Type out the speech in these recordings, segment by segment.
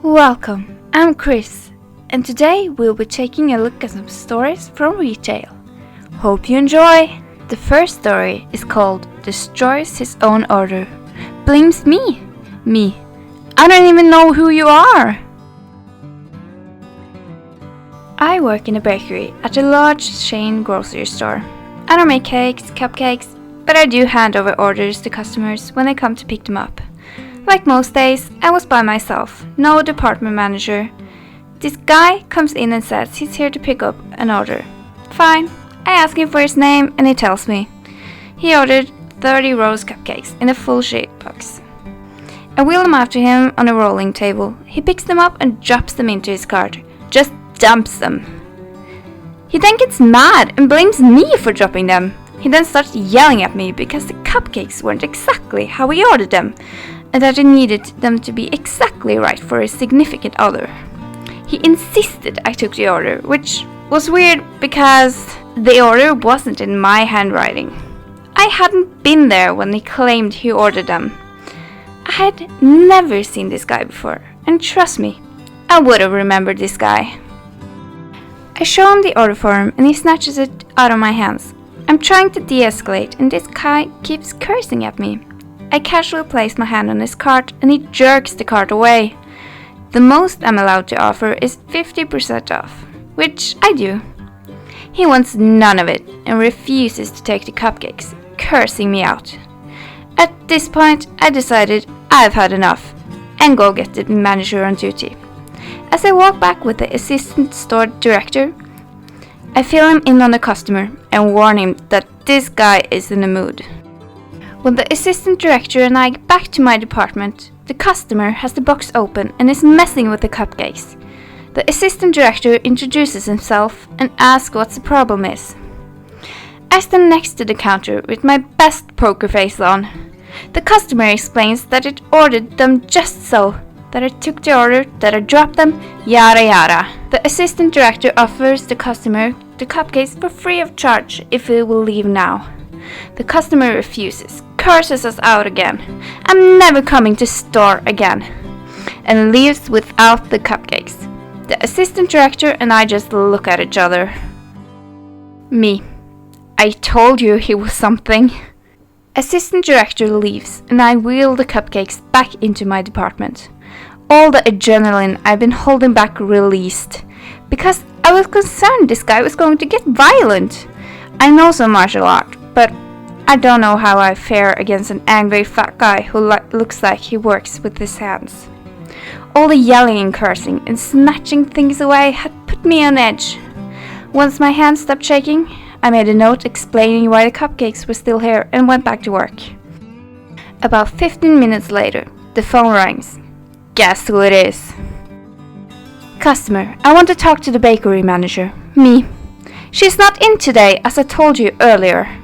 Welcome, I'm Chris, and today we'll be taking a look at some stories from retail. Hope you enjoy! The first story is called Destroys His Own Order. Blames me! Me. I don't even know who you are! I work in a bakery at a large chain grocery store. I don't make cakes, cupcakes, but I do hand over orders to customers when they come to pick them up. Like most days, I was by myself, no department manager. This guy comes in and says he's here to pick up an order. Fine, I ask him for his name and he tells me. He ordered 30 rose cupcakes in a full shape box. I wheel them after him on a rolling table. He picks them up and drops them into his cart. Just dumps them. He then gets mad and blames me for dropping them. He then starts yelling at me because the cupcakes weren't exactly how he ordered them, and that he needed them to be exactly right for his significant other. He insisted I took the order, which was weird because the order wasn't in my handwriting. I hadn't been there when he claimed he ordered them. I had never seen this guy before, and trust me, I would have remembered this guy. I show him the order form and he snatches it out of my hands. I'm trying to de-escalate and this guy keeps cursing at me. I casually place my hand on his cart and he jerks the cart away. The most I'm allowed to offer is 50% off, which I do. He wants none of it and refuses to take the cupcakes, cursing me out. At this point, I decided I've had enough and go get the manager on duty. As I walk back with the assistant store director, I fill him in on the customer and warn him that this guy is in a mood. When the assistant director and I get back to my department, the customer has the box open and is messing with the cupcakes. The assistant director introduces himself and asks what the problem is. I stand next to the counter with my best poker face on. The customer explains that it ordered them just so, that I took the order, that I dropped them, yada yada. The assistant director offers the customer the cupcakes for free of charge if he will leave now. The customer refuses, curses us out again. I'm never coming to store again. And leaves without the cupcakes. The assistant director and I just look at each other. Me. I told you he was something. Assistant director leaves and I wheel the cupcakes back into my department. All the adrenaline I've been holding back released. Because I was concerned this guy was going to get violent. I know some martial art, but I don't know how I fare against an angry fat guy who looks like he works with his hands. All the yelling and cursing and snatching things away had put me on edge. Once my hands stopped shaking, I made a note explaining why the cupcakes were still here and went back to work. About 15 minutes later, the phone rings. Guess who it is? Customer, I want to talk to the bakery manager. Me. She's not in today, as I told you earlier.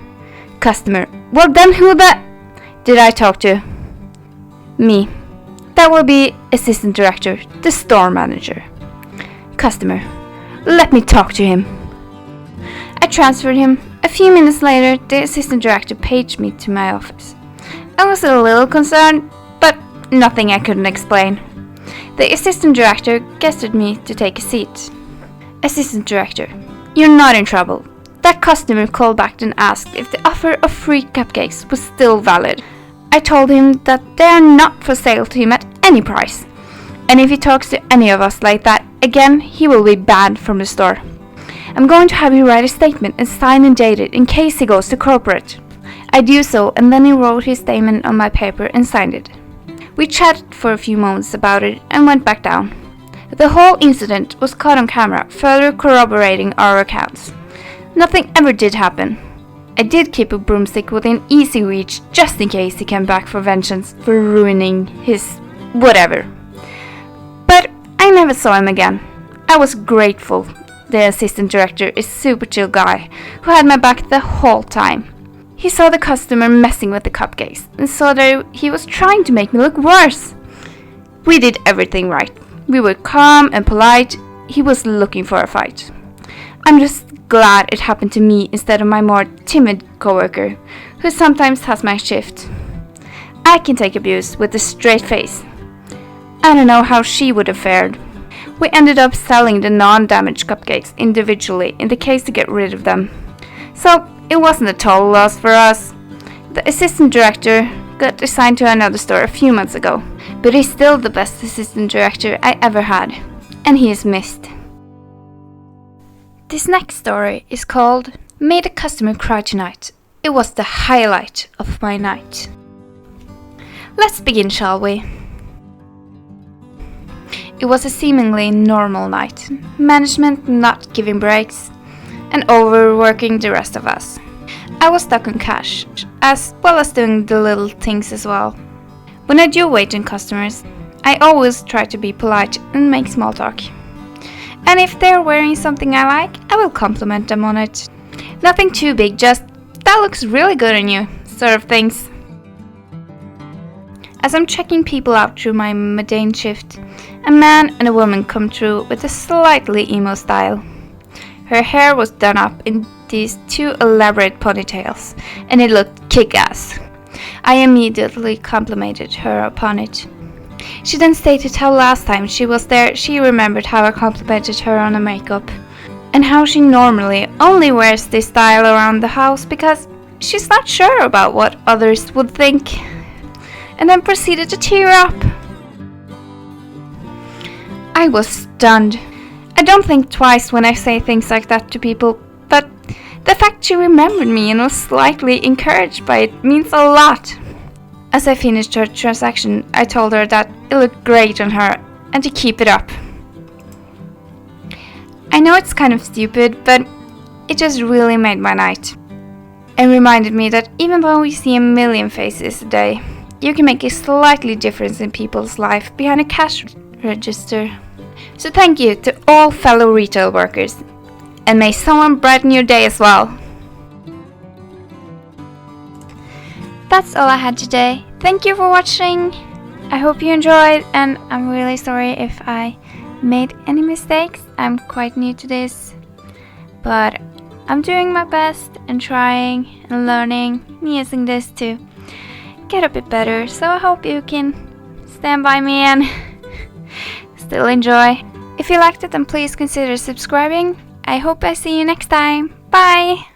Customer, well then who did I talk to? Me. That will be assistant director, the store manager. Customer, let me talk to him. I transferred him. A few minutes later, the assistant director paged me to my office. I was a little concerned, but nothing I couldn't explain. The assistant director gestured me to take a seat. Assistant director, you're not in trouble. That customer called back and asked if the offer of free cupcakes was still valid. I told him that they are not for sale to him at any price. And if he talks to any of us like that again, he will be banned from the store. I'm going to have you write a statement and sign and date it in case he goes to corporate. I do so, and then he wrote his statement on my paper and signed it. We chatted for a few moments about it and went back down. The whole incident was caught on camera, further corroborating our accounts. Nothing ever did happen. I did keep a broomstick within easy reach just in case he came back for vengeance for ruining his whatever. But I never saw him again. I was grateful. The assistant director is a super chill guy who had my back the whole time. He saw the customer messing with the cupcakes and saw that he was trying to make me look worse. We did everything right. We were calm and polite. He was looking for a fight. I'm just glad it happened to me instead of my more timid coworker, who sometimes has my shift. I can take abuse with a straight face. I don't know how she would have fared. We ended up selling the non-damaged cupcakes individually in the case to get rid of them. So it wasn't a total loss for us. The assistant director got assigned to another store a few months ago, but he's still the best assistant director I ever had, and he is missed. This next story is called Made a Customer Cry Tonight. It was the highlight of my night. Let's begin, shall we? It was a seemingly normal night, management not giving breaks, and overworking the rest of us. I was stuck on cash, as well as doing the little things as well. When I do wait on customers, I always try to be polite and make small talk. And if they're wearing something I like, I will compliment them on it. Nothing too big, just "that looks really good on you" sort of things. As I'm checking people out through my mundane shift, a man and a woman come through with a slightly emo style. Her hair was done up in these two elaborate ponytails, and it looked kick-ass. I immediately complimented her upon it. She then stated how last time she was there she remembered how I complimented her on her makeup, and how she normally only wears this style around the house because she's not sure about what others would think, and then proceeded to tear up. I was stunned. I don't think twice when I say things like that to people, but the fact she remembered me and was slightly encouraged by it means a lot. As I finished her transaction, I told her that it looked great on her and to keep it up. I know it's kind of stupid, but it just really made my night, and reminded me that even though we see a million faces a day, you can make a slightly difference in people's life behind a cash register. So thank you to all fellow retail workers, and may someone brighten your day as well. That's all I had today. Thank you for watching. I hope you enjoyed, and I'm really sorry if I made any mistakes. I'm quite new to this, but I'm doing my best and trying and learning and using this to get a bit better. So I hope you can stand by me and still enjoy. If you liked it, then please consider subscribing. I hope I see you next time. Bye!